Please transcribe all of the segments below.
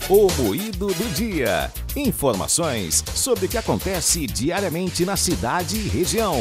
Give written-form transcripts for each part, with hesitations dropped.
O Moído do Dia. Informações sobre o que acontece diariamente na cidade e região.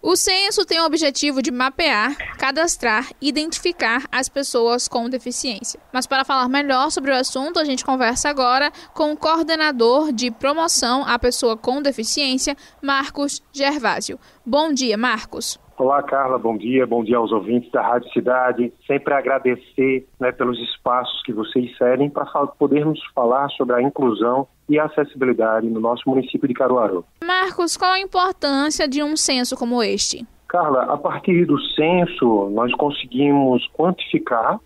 O censo tem o objetivo de mapear, cadastrar e identificar as pessoas com deficiência. Mas para falar melhor sobre o assunto, a gente conversa agora com o coordenador de promoção à pessoa com deficiência, Marcos Gervásio. Bom dia, Marcos. Olá, Carla, bom dia aos ouvintes da Rádio Cidade. Sempre agradecer pelos espaços que vocês cedem para podermos falar sobre a inclusão e a acessibilidade no nosso município de Caruaru. Marcos, qual a importância de um censo como este? Carla, a partir do censo, nós conseguimos quantificar,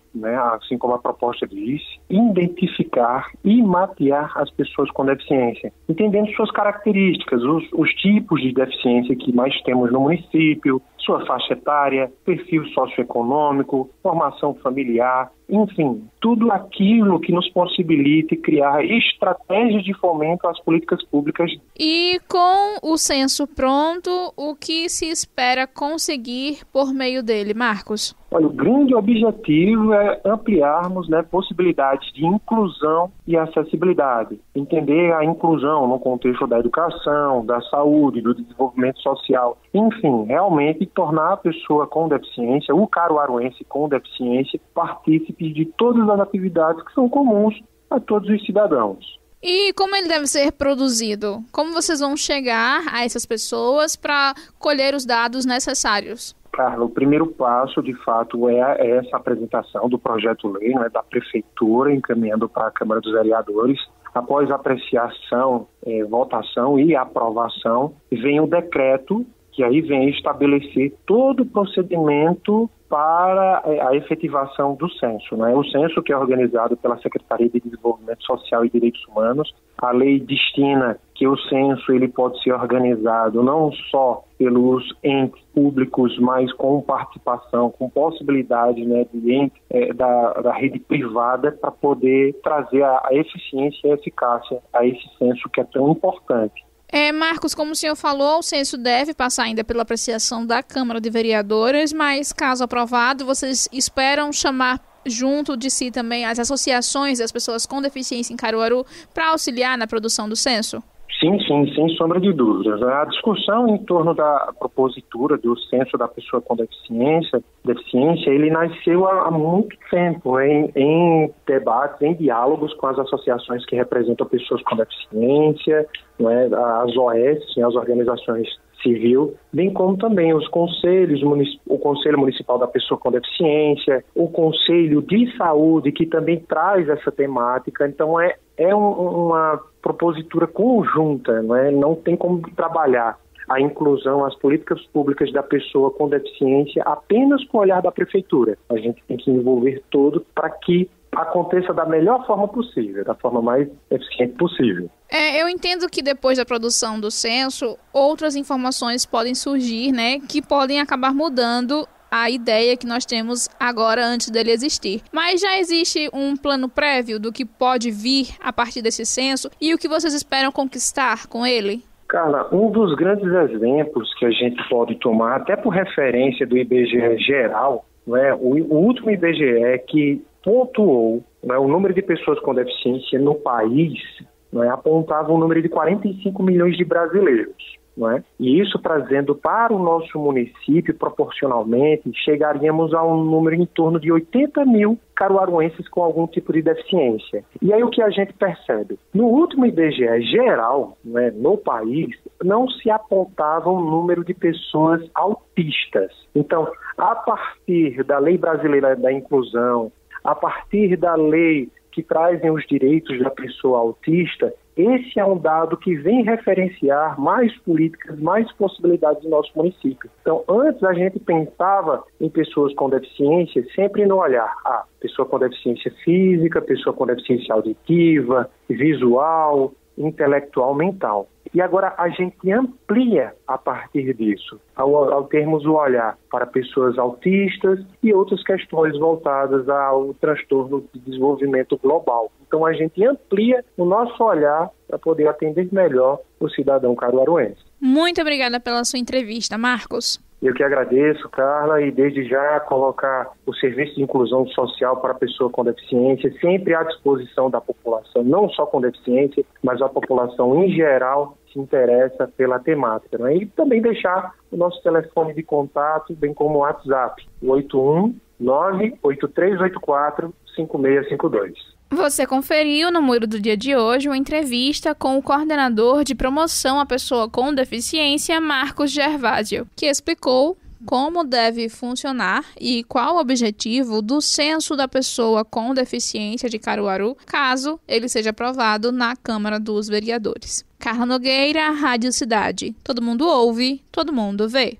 assim como a proposta diz, identificar e mapear as pessoas com deficiência, entendendo suas características, os tipos de deficiência que mais temos no município, sua faixa etária, perfil socioeconômico, formação familiar, enfim, tudo aquilo que nos possibilite criar estratégias de fomento às políticas públicas. E com o censo pronto, o que se espera conseguir por meio dele, Marcos? Olha, o grande objetivo é ampliarmos possibilidades de inclusão e acessibilidade. Entender a inclusão no contexto da educação, da saúde, do desenvolvimento social. Enfim, realmente tornar a pessoa com deficiência, o caruaruense com deficiência, partícipe de todas as atividades que são comuns a todos os cidadãos. E como ele deve ser produzido? Como vocês vão chegar a essas pessoas para colher os dados necessários? Carla, o primeiro passo, de fato, é essa apresentação do projeto-lei da Prefeitura, encaminhando para a Câmara dos Vereadores. Após apreciação, votação e aprovação, vem o decreto, que aí vem estabelecer todo o procedimento para a efetivação do censo. O censo que é organizado pela Secretaria de Desenvolvimento Social e Direitos Humanos. A lei destina que o censo ele pode ser organizado não só pelos entes públicos, mas com participação, com possibilidade de entes da rede privada para poder trazer a eficiência e a eficácia a esse censo que é tão importante. Marcos, como o senhor falou, o censo deve passar ainda pela apreciação da Câmara de Vereadores, mas caso aprovado, vocês esperam chamar junto de si também as associações das pessoas com deficiência em Caruaru para auxiliar na produção do censo? Sim, sem sombra de dúvidas. A discussão em torno da propositura do censo da pessoa com deficiência, ele nasceu há muito tempo em debates, em diálogos com as associações que representam pessoas com deficiência, as OS, as organizações civil, bem como também os conselhos, o Conselho Municipal da Pessoa com Deficiência, o Conselho de Saúde, que também traz essa temática. Então, é uma propositura conjunta, não tem como trabalhar a inclusão, as políticas públicas da pessoa com deficiência apenas com o olhar da Prefeitura. A gente tem que envolver todo para que aconteça da melhor forma possível, da forma mais eficiente possível. Eu entendo que depois da produção do censo, outras informações podem surgir, que podem acabar mudando a ideia que nós temos agora antes dele existir. Mas já existe um plano prévio do que pode vir a partir desse censo e o que vocês esperam conquistar com ele? Carla, um dos grandes exemplos que a gente pode tomar, até por referência do IBGE geral, o último IBGE que pontuou o número de pessoas com deficiência no país, apontava um número de 45 milhões de brasileiros. E isso trazendo para o nosso município, proporcionalmente, chegaríamos a um número em torno de 80 mil caruaruenses com algum tipo de deficiência. E aí o que a gente percebe? No último IBGE geral, no país, não se apontava um número de pessoas autistas. Então, a partir da Lei Brasileira da Inclusão, a partir da lei que trazem os direitos da pessoa autista, esse é um dado que vem referenciar mais políticas, mais possibilidades no nosso município. Então, antes a gente pensava em pessoas com deficiência sempre no olhar pessoa com deficiência física, pessoa com deficiência auditiva, visual, intelectual, mental. E agora a gente amplia a partir disso, ao termos o olhar para pessoas autistas e outras questões voltadas ao transtorno de desenvolvimento global. Então a gente amplia o nosso olhar para poder atender melhor o cidadão caruaruense. Muito obrigada pela sua entrevista, Marcos. Eu que agradeço, Carla, e desde já colocar o serviço de inclusão social para a pessoa com deficiência sempre à disposição da população, não só com deficiência, mas a população em geral se interessa pela temática, né? E também deixar o nosso telefone de contato, bem como o WhatsApp, o 819-8384-5652. Você conferiu no Muro do Dia de hoje uma entrevista com o coordenador de promoção à pessoa com deficiência, Marcos Gervásio, que explicou como deve funcionar e qual o objetivo do Censo da Pessoa com Deficiência de Caruaru, caso ele seja aprovado na Câmara dos Vereadores. Carla Nogueira, Rádio Cidade. Todo mundo ouve, todo mundo vê.